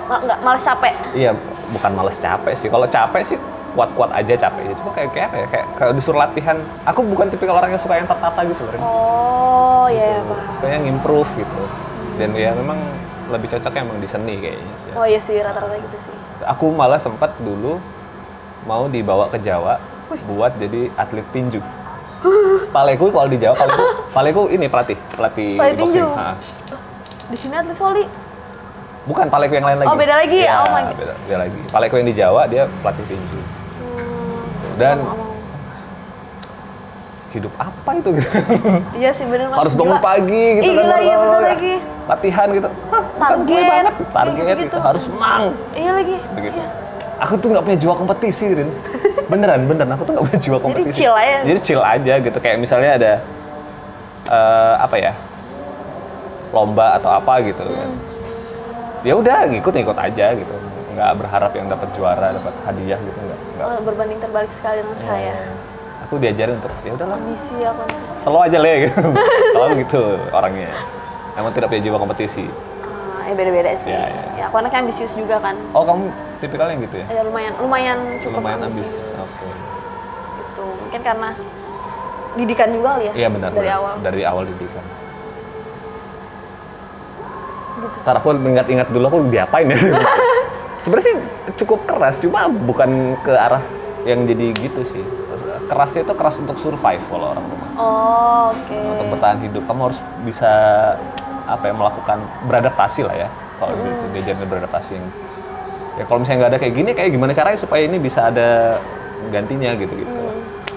[SPEAKER 1] Nggak malas capek.
[SPEAKER 2] Iya, bukan males capek sih. Kalau capek sih kuat-kuat aja capeknya. Cuma kayak apa ya? Kayak disuruh latihan. Aku bukan tipikal orang yang suka yang tertata gitu, Ren.
[SPEAKER 1] Oh, iya, Pak.
[SPEAKER 2] Sukanya ngimprove gitu. Dan ya memang lebih cocoknya emang di seni kayaknya sih.
[SPEAKER 1] Oh iya sih, rata-rata gitu sih.
[SPEAKER 2] Aku malah sempat dulu mau dibawa ke Jawa buat jadi atlet tinju. Paleku kalau di Jawa, Paleku ini pelatih
[SPEAKER 1] Pelatih
[SPEAKER 2] boxing.
[SPEAKER 1] tinju?
[SPEAKER 2] Nah,
[SPEAKER 1] Di sini atlet volley.
[SPEAKER 2] bukan Paleku yang lain lagi.
[SPEAKER 1] Oh, beda lagi?
[SPEAKER 2] Ya,
[SPEAKER 1] Oh my God.
[SPEAKER 2] beda lagi. Paleku yang di Jawa dia pelatih tinju. Dan
[SPEAKER 1] Nggak mau.
[SPEAKER 2] hidup apa itu gitu?
[SPEAKER 1] Iya sih bener Mas.
[SPEAKER 2] Harus bangun
[SPEAKER 1] Gila.
[SPEAKER 2] pagi gitu
[SPEAKER 1] Ih, gila, iya bener lagi.
[SPEAKER 2] Latihan gitu. Hah, bukan gue
[SPEAKER 1] Target.
[SPEAKER 2] banget. Target
[SPEAKER 1] Gitu-gitu.
[SPEAKER 2] gitu. Harus menang.
[SPEAKER 1] Iya lagi.
[SPEAKER 2] Begitu.
[SPEAKER 1] Iya.
[SPEAKER 2] Aku tuh nggak punya jiwa kompetisi, Rin. Beneran. Aku tuh nggak punya jiwa kompetisi.
[SPEAKER 1] chill aja.
[SPEAKER 2] Jadi chill aja gitu. Kayak misalnya ada apa ya, lomba atau apa gitu kan. Ya udah ngikut aja gitu. Nggak berharap yang dapat juara, dapat hadiah gitu nggak.
[SPEAKER 1] Oh, berbanding terbalik sekali dengan saya.
[SPEAKER 2] Aku diajarin untuk ya udahlah,
[SPEAKER 1] Ambisi apa nih?
[SPEAKER 2] slow aja le gitu. Kalau gitu orangnya. Emang tidak punya jiwa kompetisi.
[SPEAKER 1] Beda-beda sih.
[SPEAKER 2] Ya, ya.
[SPEAKER 1] Ya, aku anaknya ambisius juga kan.
[SPEAKER 2] Oh, kamu tipikalnya gitu ya?
[SPEAKER 1] Ya lumayan cukup
[SPEAKER 2] Lumayan ambis.
[SPEAKER 1] ambisius.
[SPEAKER 2] Oke.
[SPEAKER 1] Gitu. Mungkin karena didikan juga kali ya.
[SPEAKER 2] Iya benar.
[SPEAKER 1] Dari awal.
[SPEAKER 2] Dari awal didikan.
[SPEAKER 1] Gitu.
[SPEAKER 2] Ntar aku ingat-ingat dulu aku diapain ya. Sebenarnya sih cukup keras, cuma bukan ke arah yang jadi gitu sih. Kerasnya itu keras untuk survive kalau orang rumah.
[SPEAKER 1] Oh, oke.
[SPEAKER 2] Untuk bertahan hidup, kamu harus bisa apa ya, melakukan beradaptasi lah ya. Kalau gitu diajarin beradaptasi yang ya kalau misalnya nggak ada kayak gini, kayak gimana caranya supaya ini bisa ada gantinya gitu-gitu.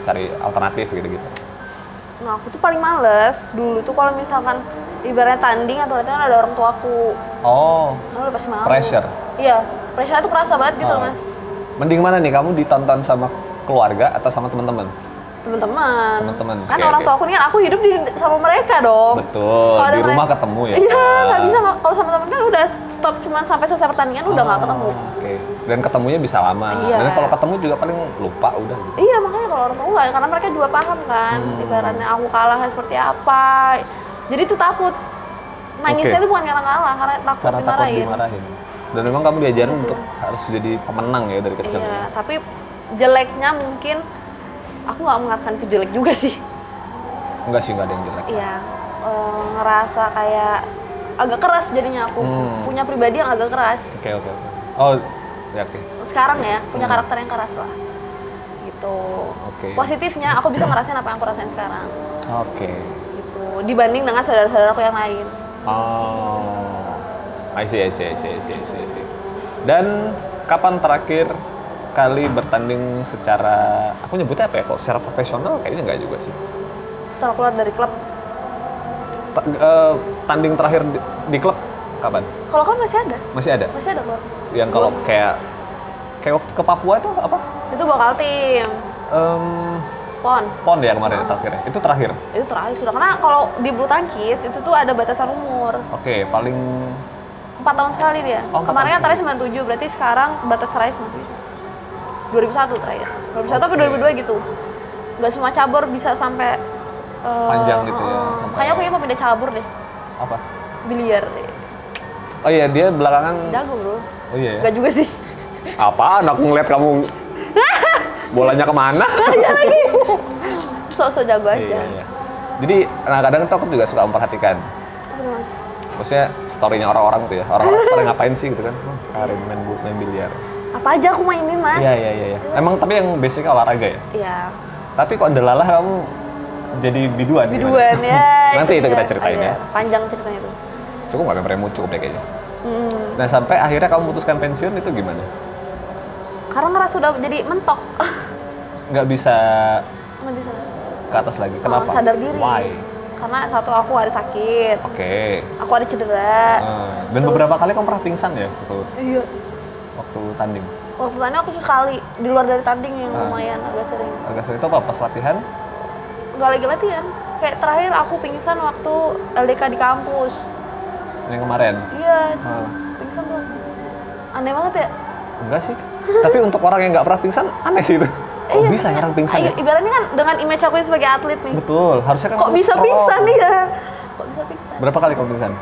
[SPEAKER 2] Cari alternatif gitu-gitu.
[SPEAKER 1] Nah, aku tuh paling males dulu tuh kalau misalkan ibaratnya tanding atau latihan ada orang tuaku.
[SPEAKER 2] Oh,
[SPEAKER 1] Nah, udah pasti malu.
[SPEAKER 2] pressure.
[SPEAKER 1] Iya, pressure tuh kerasa banget gitu
[SPEAKER 2] Oh.
[SPEAKER 1] loh, Mas.
[SPEAKER 2] Mending mana nih, kamu ditonton sama keluarga atau sama teman-teman?
[SPEAKER 1] Teman-teman.
[SPEAKER 2] Teman-teman,
[SPEAKER 1] Kan
[SPEAKER 2] oke,
[SPEAKER 1] orang
[SPEAKER 2] oke.
[SPEAKER 1] tua aku nih kan aku hidup sama mereka dong.
[SPEAKER 2] Betul,
[SPEAKER 1] Kalau ada
[SPEAKER 2] di rumah
[SPEAKER 1] mereka-
[SPEAKER 2] ketemu ya.
[SPEAKER 1] Iya, nggak bisa. Kalau sama teman kan udah stop cuman sampai selesai pertandingan udah nggak ketemu.
[SPEAKER 2] Oke. Dan ketemunya bisa lama.
[SPEAKER 1] Iya.
[SPEAKER 2] Dan kalau ketemu juga paling lupa udah gitu.
[SPEAKER 1] Iya, makanya kalau orang tua nggak, karena mereka juga paham kan. Ibaratnya aku kalah seperti apa. Jadi tuh takut. Nangisnya
[SPEAKER 2] Oke.
[SPEAKER 1] tuh bukan karena kalah, karena takut
[SPEAKER 2] Karena takut
[SPEAKER 1] dimarahin.
[SPEAKER 2] dimarahin. Dan memang kamu diajarin untuk harus jadi pemenang ya dari kecil.
[SPEAKER 1] Iya, tapi jeleknya mungkin aku nggak mengatakan itu jelek juga sih.
[SPEAKER 2] Enggak sih, enggak ada yang jelek.
[SPEAKER 1] Iya, ngerasa kayak agak keras jadinya aku. Punya pribadi yang agak keras.
[SPEAKER 2] Oke. Oh, ya oke.
[SPEAKER 1] Sekarang ya, punya karakter yang keras lah. Gitu.
[SPEAKER 2] Oke.
[SPEAKER 1] Positifnya aku bisa ngerasain apa yang aku rasain sekarang.
[SPEAKER 2] Oke.
[SPEAKER 1] Gitu. Dibanding dengan saudara-saudaraku yang lain.
[SPEAKER 2] Oh. I see. Dan kapan terakhir kali bertanding secara, aku nyebutnya apa ya, kalau secara profesional kayaknya enggak juga sih.
[SPEAKER 1] Setelah keluar dari klub.
[SPEAKER 2] Tanding terakhir di klub kapan?
[SPEAKER 1] Kalau kan masih ada.
[SPEAKER 2] Masih ada?
[SPEAKER 1] Masih ada keluar.
[SPEAKER 2] Yang kalau kayak waktu ke Papua itu apa?
[SPEAKER 1] Itu bakal tim. PON.
[SPEAKER 2] Ya kemarin terakhir. Itu terakhir.
[SPEAKER 1] Itu terakhir sudah. Karena kalau di bulu tangkis itu tuh ada batasan umur.
[SPEAKER 2] Oke, paling
[SPEAKER 1] 4 tahun sekali dia.
[SPEAKER 2] Oh, 4
[SPEAKER 1] Kemarin kan
[SPEAKER 2] tahun
[SPEAKER 1] terakhir 97, berarti sekarang batas raih 97. 2001 terakhir. 2001 apa 2002 gitu. Nggak semua cabur bisa sampai
[SPEAKER 2] panjang gitu ya.
[SPEAKER 1] Kayaknya aku mau pindah cabur deh.
[SPEAKER 2] Apa?
[SPEAKER 1] Biliar deh.
[SPEAKER 2] Oh iya, dia belakangan
[SPEAKER 1] Jago bro.
[SPEAKER 2] Oh iya ya?
[SPEAKER 1] Nggak juga sih.
[SPEAKER 2] Apaan? Aku ngeliat kamu bolanya kemana?
[SPEAKER 1] Iya lagi. Sok-sok jago aja.
[SPEAKER 2] Iya. Jadi, nah kadang tuh aku juga suka memperhatikan.
[SPEAKER 1] Apa tuh, Mas?
[SPEAKER 2] Maksudnya story-nya orang-orang tuh ya. Orang-orang pada ngapain sih gitu kan? Karin main biliar.
[SPEAKER 1] Apa aja aku mainin, Mas?
[SPEAKER 2] Iya. Emang tapi yang basic olahraga ya?
[SPEAKER 1] Iya.
[SPEAKER 2] Tapi kok delalah kamu jadi biduan?
[SPEAKER 1] Biduan ya.
[SPEAKER 2] Nanti itu kita
[SPEAKER 1] ya.
[SPEAKER 2] ceritain ya.
[SPEAKER 1] Panjang ceritanya tuh.
[SPEAKER 2] Cukup nggak memorimu cukup deh kayaknya. Nah sampai akhirnya kamu memutuskan pensiun itu gimana?
[SPEAKER 1] Karena ngerasa udah jadi mentok.
[SPEAKER 2] Nggak bisa
[SPEAKER 1] Nggak bisa.
[SPEAKER 2] ke atas lagi. Kenapa?
[SPEAKER 1] Sadar diri.
[SPEAKER 2] Why?
[SPEAKER 1] Karena satu aku ada sakit.
[SPEAKER 2] Oke.
[SPEAKER 1] Aku ada cedera.
[SPEAKER 2] Dan beberapa kali kamu pernah pingsan ya
[SPEAKER 1] Iya.
[SPEAKER 2] waktu tanding?
[SPEAKER 1] Waktu tanding aku sekali di luar dari tanding yang lumayan agak sering.
[SPEAKER 2] Agak sering itu apa? Pas latihan?
[SPEAKER 1] Nggak lagi latihan. Kayak terakhir aku pingsan waktu LDK di kampus.
[SPEAKER 2] Yang kemarin?
[SPEAKER 1] Iya. Pingsan tuh. Aneh banget ya?
[SPEAKER 2] Enggak sih. Tapi untuk orang yang nggak pernah pingsan aneh sih itu. Kok bisa ya orang pingsan ya?
[SPEAKER 1] Ibaratnya kan dengan image aku sebagai atlet nih.
[SPEAKER 2] Betul. Harusnya kan
[SPEAKER 1] Kok bisa pingsan ya? Kok bisa pingsan?
[SPEAKER 2] Berapa kali kamu pingsan?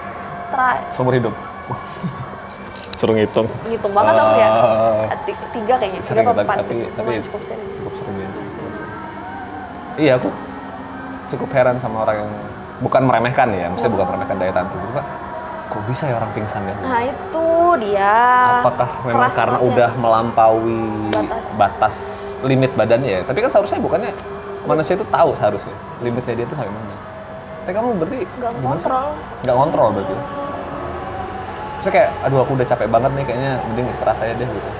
[SPEAKER 1] Terakhir.
[SPEAKER 2] Seumur hidup? Suruh ngitung.
[SPEAKER 1] Ngitung banget aku ya. Tiga kayaknya.
[SPEAKER 2] Sering,
[SPEAKER 1] Tiga apa 4.
[SPEAKER 2] tapi
[SPEAKER 1] Cukup sering.
[SPEAKER 2] Cukup sering ya. Iya, aku cukup heran sama orang yang bukan meremehkan ya, maksudnya bukan meremehkan daya tahan tubuh, Pak. Kok bisa ya orang pingsan ya?
[SPEAKER 1] Nah itu dia.
[SPEAKER 2] Apakah memang karena udah melampaui batas limit badannya ya? Tapi kan seharusnya bukannya manusia itu tahu seharusnya limitnya dia itu sampai mana. Tapi kamu berarti
[SPEAKER 1] nggak kontrol.
[SPEAKER 2] Nggak kontrol berarti. Maksudnya kayak, aduh aku udah capek banget nih, kayaknya mending istirahat aja deh gitu.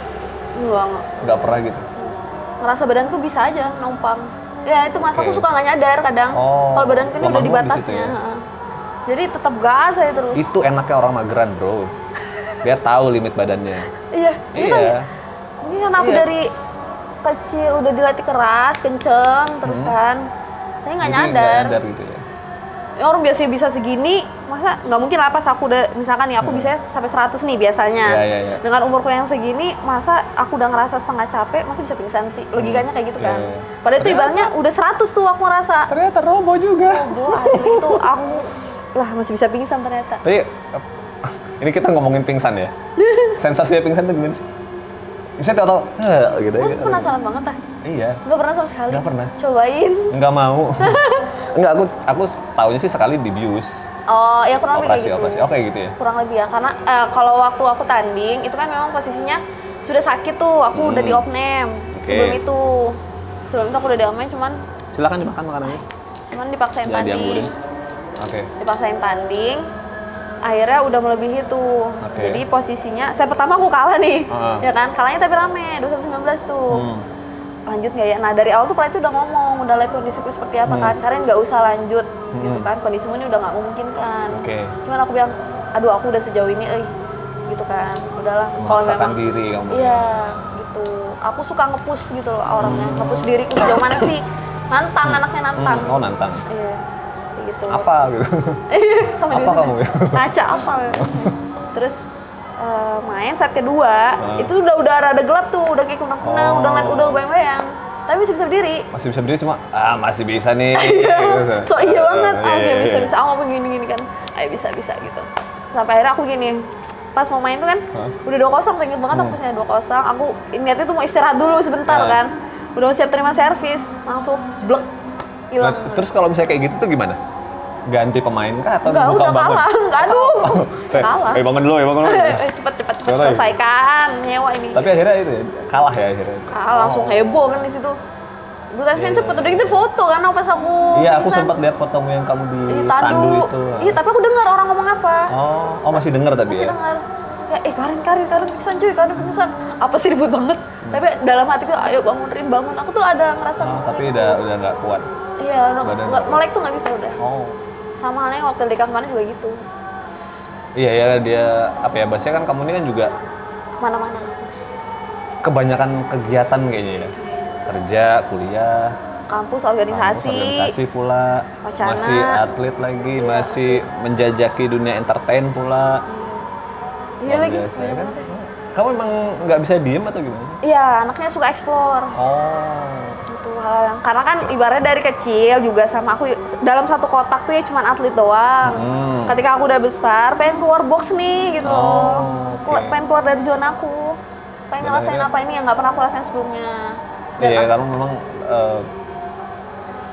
[SPEAKER 2] Nggak pernah gitu.
[SPEAKER 1] Ngerasa badanku bisa aja numpang. Ya itu masa aku suka nggak nyadar kadang. Kalau badanku ini udah di batasnya. Ya? Jadi tetap gas aja terus.
[SPEAKER 2] Itu enaknya orang mageran bro. Dia tahu limit badannya.
[SPEAKER 1] Iya. Ini kan aku dari kecil udah dilatih keras, kenceng, terus kan. Saya nggak nyadar.
[SPEAKER 2] Gitu ya.
[SPEAKER 1] Ya, orang biasanya bisa segini, masa nggak mungkin lah pas aku udah, misalkan nih aku bisa sampai 100 nih biasanya.
[SPEAKER 2] Iya.
[SPEAKER 1] Dengan umurku yang segini, masa aku udah ngerasa setengah capek, masih bisa pingsan sih? Logikanya kayak gitu kan. Padahal itu ibaratnya udah 100 tuh aku ngerasa.
[SPEAKER 2] Ternyata robo juga.
[SPEAKER 1] Robo, asli itu aku lah masih bisa pingsan ternyata.
[SPEAKER 2] Tapi ini kita ngomongin pingsan ya. Sensasinya pingsan tuh gimana sih? Misalnya tau gitu.
[SPEAKER 1] Aku penasaran banget ah.
[SPEAKER 2] Iya.
[SPEAKER 1] Nggak pernah sama sekali.
[SPEAKER 2] Nggak pernah.
[SPEAKER 1] Cobain.
[SPEAKER 2] Nggak mau. Enggak, aku taunya sih sekali dibius.
[SPEAKER 1] Oh, ya kurang lebih kayak gitu.
[SPEAKER 2] Operasi. Oke gitu ya.
[SPEAKER 1] Kurang lebih ya, karena kalau waktu aku tanding itu kan memang posisinya sudah sakit tuh. Aku udah di opname. Sebelum itu aku udah di opname, cuman
[SPEAKER 2] silakan dimakan makanannya.
[SPEAKER 1] Cuman dipaksain tanding.
[SPEAKER 2] Dianggurin. Oke.
[SPEAKER 1] Dipaksain tanding. Akhirnya udah melebihi tuh. Jadi posisinya, saya pertama aku kalah nih. Ya kan, kalahnya tapi rame, 2019 tuh. Lanjut nggak ya? Nah dari awal tuh pelatih udah ngomong, udah lihat kondisiku seperti apa kan, Karin nggak usah lanjut gitu kan, kondisimu ini udah nggak memungkinkan. Cuman aku bilang, aduh aku udah sejauh ini, gitu kan, udahlah. Kalau memang
[SPEAKER 2] diri kamu.
[SPEAKER 1] Iya, gitu. Aku suka nge-push gitu loh orangnya, nge-push diriku sejauh mana sih, nantang, anaknya nantang.
[SPEAKER 2] Oh nantang.
[SPEAKER 1] Iya, gitu.
[SPEAKER 2] Apa gitu?
[SPEAKER 1] Sama
[SPEAKER 2] apa kamu ya?
[SPEAKER 1] Ngaca apa? Terus main set kedua itu udah rada gelap tuh, udah kayak kunang-kunang, udah bayang-bayang, tapi masih bisa berdiri. Masih bisa
[SPEAKER 2] berdiri, cuma masih bisa nih.
[SPEAKER 1] So iya banget. Oke, bisa aku gini kan, ayo bisa gitu. Sampai akhirnya aku gini, pas mau main tuh kan udah 2-0, inget banget aku pasnya 2-0. Aku niatnya tuh mau istirahat dulu sebentar kan, udah siap terima servis, langsung blek hilang.
[SPEAKER 2] Terus kalau misalnya kayak gitu tuh gimana? Ganti pemain kah atau
[SPEAKER 1] enggak, udah
[SPEAKER 2] bangun?
[SPEAKER 1] Kalah, enggak, kalah.
[SPEAKER 2] Bangun dulu.
[SPEAKER 1] Cepet selesaikan, nyewa ini.
[SPEAKER 2] Tapi akhirnya itu kalah ya akhirnya.
[SPEAKER 1] Kalah, langsung heboh kan di situ. Brutalisnya cepet, udah gitu foto kan pas aku.
[SPEAKER 2] Iya, aku sempat lihat fotomu yang kamu di tandu itu.
[SPEAKER 1] Iya, tapi aku dengar orang ngomong apa.
[SPEAKER 2] Oh masih dengar tapi
[SPEAKER 1] masih dengar. Ya, Karin pingsan cuy, Karin pingsan. Apa sih ribut banget. Tapi dalam hatiku, ayo bangun. Aku tuh ada ngerasa.
[SPEAKER 2] Tapi udah nggak kuat.
[SPEAKER 1] Iya, melek tuh nggak bisa udah. Sama halnya waktu LDK kemarin juga gitu.
[SPEAKER 2] Iya ya, dia apa ya, bahasanya kan kamu ini kan juga
[SPEAKER 1] mana-mana.
[SPEAKER 2] Kebanyakan kegiatan kayaknya ya. Kerja, kuliah,
[SPEAKER 1] kampus organisasi
[SPEAKER 2] pula,
[SPEAKER 1] wacana.
[SPEAKER 2] Masih atlet lagi, masih menjajaki dunia entertain pula.
[SPEAKER 1] Iya lagi.
[SPEAKER 2] Biasa, kan? Kamu emang nggak bisa diem atau gimana?
[SPEAKER 1] Iya, anaknya suka explore. Itu hal yang karena kan ibaratnya dari kecil juga sama aku dalam satu kotak tuh ya cuma atlet doang. Ketika aku udah besar, pengen keluar box nih gitu loh. Pengen keluar dari zona aku. Pengen ngerasain apa ini yang nggak pernah aku rasain sebelumnya.
[SPEAKER 2] Iya, karena memang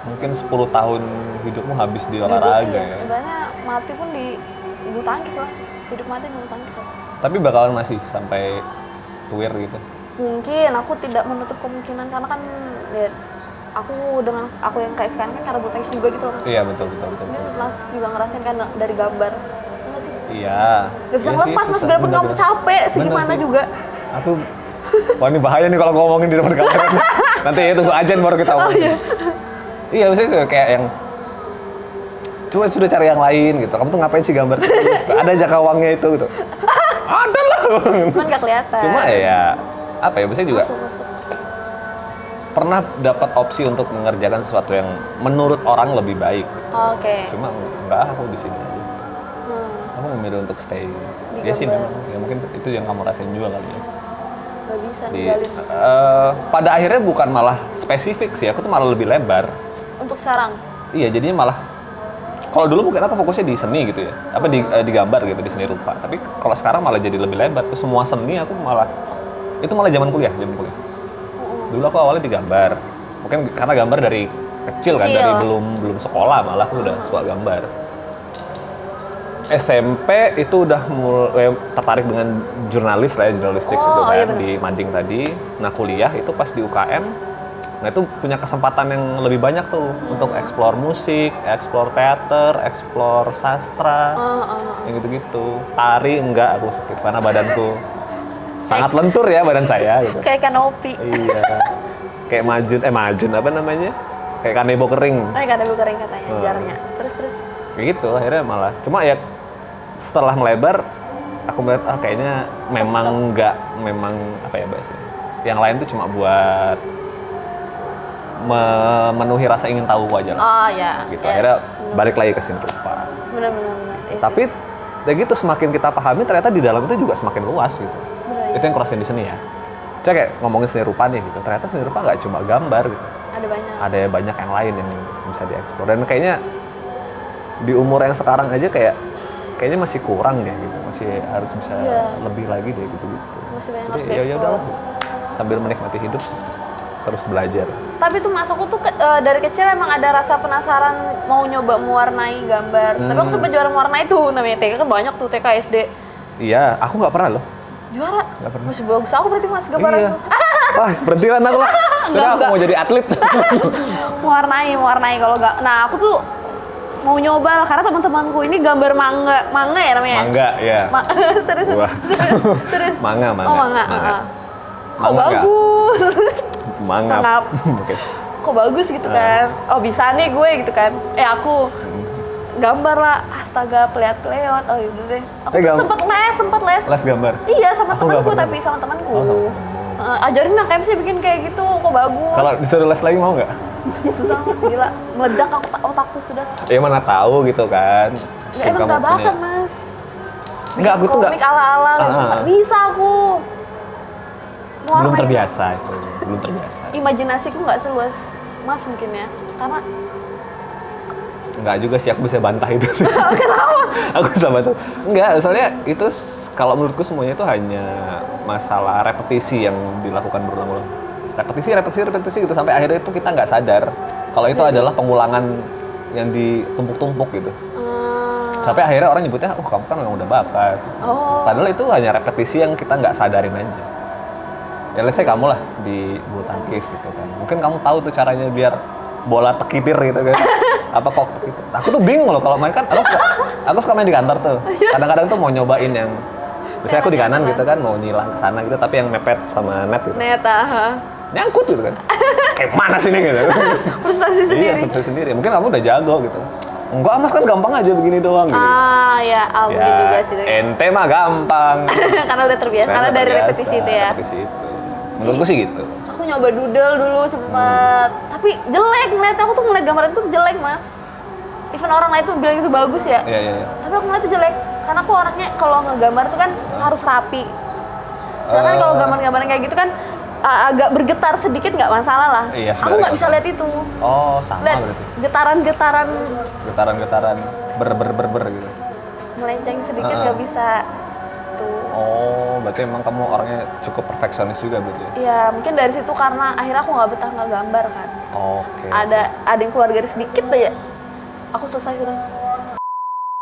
[SPEAKER 2] mungkin 10 tahun hidupmu habis di olahraga ya.
[SPEAKER 1] Ibaratnya mati pun di bulu tangkis lah. Hidup mati di bulu tangkis lah.
[SPEAKER 2] Tapi bakalan masih sampai tuir gitu?
[SPEAKER 1] Mungkin, aku tidak menutup kemungkinan karena kan ya, aku dengan aku yang kayak sekarang kan karena bulu tangkis juga gitu loh Mas.
[SPEAKER 2] Iya betul.
[SPEAKER 1] Mas juga ngerasain kan dari gambar, enggak sih?
[SPEAKER 2] Iya.
[SPEAKER 1] Gak bisa ngelepas Mas, biarpun kamu capek segimana juga.
[SPEAKER 2] Aku, wah ini bahaya nih kalau ngomongin di depan kamera. Nanti ya tunggu aja baru kita ngomongin.
[SPEAKER 1] Iya.
[SPEAKER 2] Iya, maksudnya kayak yang cuma sudah cari yang lain gitu. Kamu tuh ngapain sih gambar terus? Ada jangka uangnya itu gitu. Ada lah.
[SPEAKER 1] Cuman gak kelihatan.
[SPEAKER 2] Cuma ya apa ya, biasanya juga
[SPEAKER 1] Masuk.
[SPEAKER 2] pernah dapat opsi untuk mengerjakan sesuatu yang menurut orang lebih baik.
[SPEAKER 1] Oke.
[SPEAKER 2] Cuma enggak, aku di sini aja. Aku memilih untuk stay. Ya sih memang. Ya mungkin itu yang kamu rasain juga kali ya.
[SPEAKER 1] Gak bisa ninggalin.
[SPEAKER 2] Pada akhirnya bukan malah spesifik sih, aku tuh malah lebih lebar.
[SPEAKER 1] Untuk sekarang?
[SPEAKER 2] Iya, jadinya malah kalau dulu mungkin aku fokusnya di seni gitu ya, apa di gambar gitu, di seni rupa. Tapi kalau sekarang malah jadi lebih lebar ke semua seni. Aku malah itu malah zaman kuliah. Dulu aku awalnya di gambar, mungkin karena gambar dari kecil kan, dari belum sekolah malah aku udah suka gambar. SMP itu udah mulai tertarik dengan jurnalis lah ya, jurnalistik gitu kan, iya di Mading tadi. Nah kuliah itu pas di UKM. Nah itu punya kesempatan yang lebih banyak tuh untuk explore musik, explore teater, explore sastra, yang gitu-gitu. Tari enggak, aku skip karena badanku sangat lentur ya badan saya. Gitu.
[SPEAKER 1] Kayak kanopi.
[SPEAKER 2] Iya. Kayak majun apa namanya? Kayak kanebo kering.
[SPEAKER 1] Kanebo kering katanya, jarnya. Terus.
[SPEAKER 2] Kayak gitu, akhirnya malah. Cuma ya setelah melebar, aku melihat kayaknya memang apa ya bahasanya? Yang lain tuh cuma buat memenuhi rasa ingin tahu aja lah.
[SPEAKER 1] Oh ya.
[SPEAKER 2] Gitu. Akhirnya balik lagi ke seni rupa.
[SPEAKER 1] Benar.
[SPEAKER 2] Tapi ya gitu semakin kita pahami ternyata di dalam itu juga semakin luas gitu. Itu yang kurasain di seni ya. Cek kayak ngomongin seni rupa nih gitu. Ternyata seni rupa nggak cuma gambar gitu. Ada banyak yang lain yang bisa dieksplor. Dan kayaknya di umur yang sekarang aja kayaknya masih kurang deh gitu. Masih harus bisa lebih lagi deh gitu.
[SPEAKER 1] Masih banyak
[SPEAKER 2] harus
[SPEAKER 1] dieksplor.
[SPEAKER 2] Ya udah sambil menikmati hidup terus belajar.
[SPEAKER 1] Tapi tuh Mas, aku tuh dari kecil emang ada rasa penasaran mau nyoba mewarnai gambar. Tapi aku sempat juara mewarnai tuh, namanya TK kan banyak tuh, TK, SD.
[SPEAKER 2] Iya, aku nggak pernah loh.
[SPEAKER 1] Juara?
[SPEAKER 2] Nggak pernah.
[SPEAKER 1] Masih bagus aku berarti Mas gambaran.
[SPEAKER 2] Iya. Wah, berhenti lah aku lah. Sudah aku mau jadi atlet.
[SPEAKER 1] mewarnai kalau nggak. Nah aku tuh mau nyoba lah karena teman-temanku ini gambar manga ya namanya.
[SPEAKER 2] Manga ya.
[SPEAKER 1] Terus.
[SPEAKER 2] Manga.
[SPEAKER 1] Oh manga. Kok bagus.
[SPEAKER 2] Mangap. Oke.
[SPEAKER 1] Kok bagus gitu kan. Oh bisa nih gue gitu kan. Aku gambar lah. Astaga, peleot. Oh yaudah deh. Aku tuh sempet les.
[SPEAKER 2] Les gambar?
[SPEAKER 1] Iya sama temanku, tapi sama temanku. Ajarin lah kayak sih bikin kayak gitu, kok bagus.
[SPEAKER 2] Kalau disuruh les lagi mau nggak?
[SPEAKER 1] Susah Mas, gila. Meledak otakku sudah.
[SPEAKER 2] Ya mana tahu gitu kan.
[SPEAKER 1] Ya emang gak bakat Mas.
[SPEAKER 2] Enggak, aku tuh nggak.
[SPEAKER 1] Komik ala-ala gitu. Bisa aku.
[SPEAKER 2] Belum terbiasa itu.
[SPEAKER 1] Imajinasiku nggak seluas Mas mungkin ya. Karena
[SPEAKER 2] enggak juga sih, aku bisa bantah itu sih.
[SPEAKER 1] Kenapa?
[SPEAKER 2] Aku bisa bantah. Enggak, soalnya itu kalau menurutku semuanya itu hanya masalah repetisi yang dilakukan berulang-ulang. Repetisi gitu sampai akhirnya itu kita nggak sadar kalau itu adalah pengulangan yang ditumpuk-tumpuk gitu. Sampai akhirnya orang nyebutnya, kamu kan memang udah bakat. Padahal itu hanya repetisi yang kita nggak sadarin aja. Ya let's say kamu lah di bulu tangkis gitu kan. Mungkin kamu tahu tuh caranya biar bola tekipir gitu kan. Apa kok tekipir. Aku tuh bingung loh kalau main kan, aku suka main di kantor tuh. Kadang-kadang tuh mau nyobain yang misalnya aku di kanan gitu kan, mau nyilang ke sana gitu, tapi yang mepet sama net gitu. Nyangkut gitu kan. Kayak mana sih ini gitu.
[SPEAKER 1] Frustasi sendiri.
[SPEAKER 2] Iya, frustasi sendiri. Mungkin kamu udah jago gitu. Enggak, Mas kan gampang aja begini doang gitu.
[SPEAKER 1] Mungkin juga sih.
[SPEAKER 2] Ente mah gampang.
[SPEAKER 1] Karena udah terbiasa, karena dari repetisi itu ya.
[SPEAKER 2] Repetisi itu. Menurutku sih gitu.
[SPEAKER 1] Aku nyoba doodle dulu sempet, tapi jelek ngeliatnya. Aku tuh ngeliat gambaranku tuh jelek Mas. Even orang lain tuh bilang itu bagus ya.
[SPEAKER 2] Iya.
[SPEAKER 1] Tapi aku ngeliat tuh jelek, karena aku orangnya kalau ngegambar tuh kan harus rapi. Sedangkan kalau gambar-gambar kayak gitu kan agak bergetar sedikit nggak masalah lah.
[SPEAKER 2] Iya,
[SPEAKER 1] aku nggak bisa lihat itu.
[SPEAKER 2] Oh, sama
[SPEAKER 1] Lihat
[SPEAKER 2] berarti.
[SPEAKER 1] getaran
[SPEAKER 2] Ber gitu.
[SPEAKER 1] melenceng sedikit nggak bisa tuh.
[SPEAKER 2] Oh, berarti emang kamu orangnya cukup perfeksionis juga berarti.
[SPEAKER 1] Ya mungkin dari situ karena akhirnya aku nggak betah nggak gambar kan.
[SPEAKER 2] Oke.
[SPEAKER 1] Ada yang keluar garis sedikit aja, aku selesai sudah.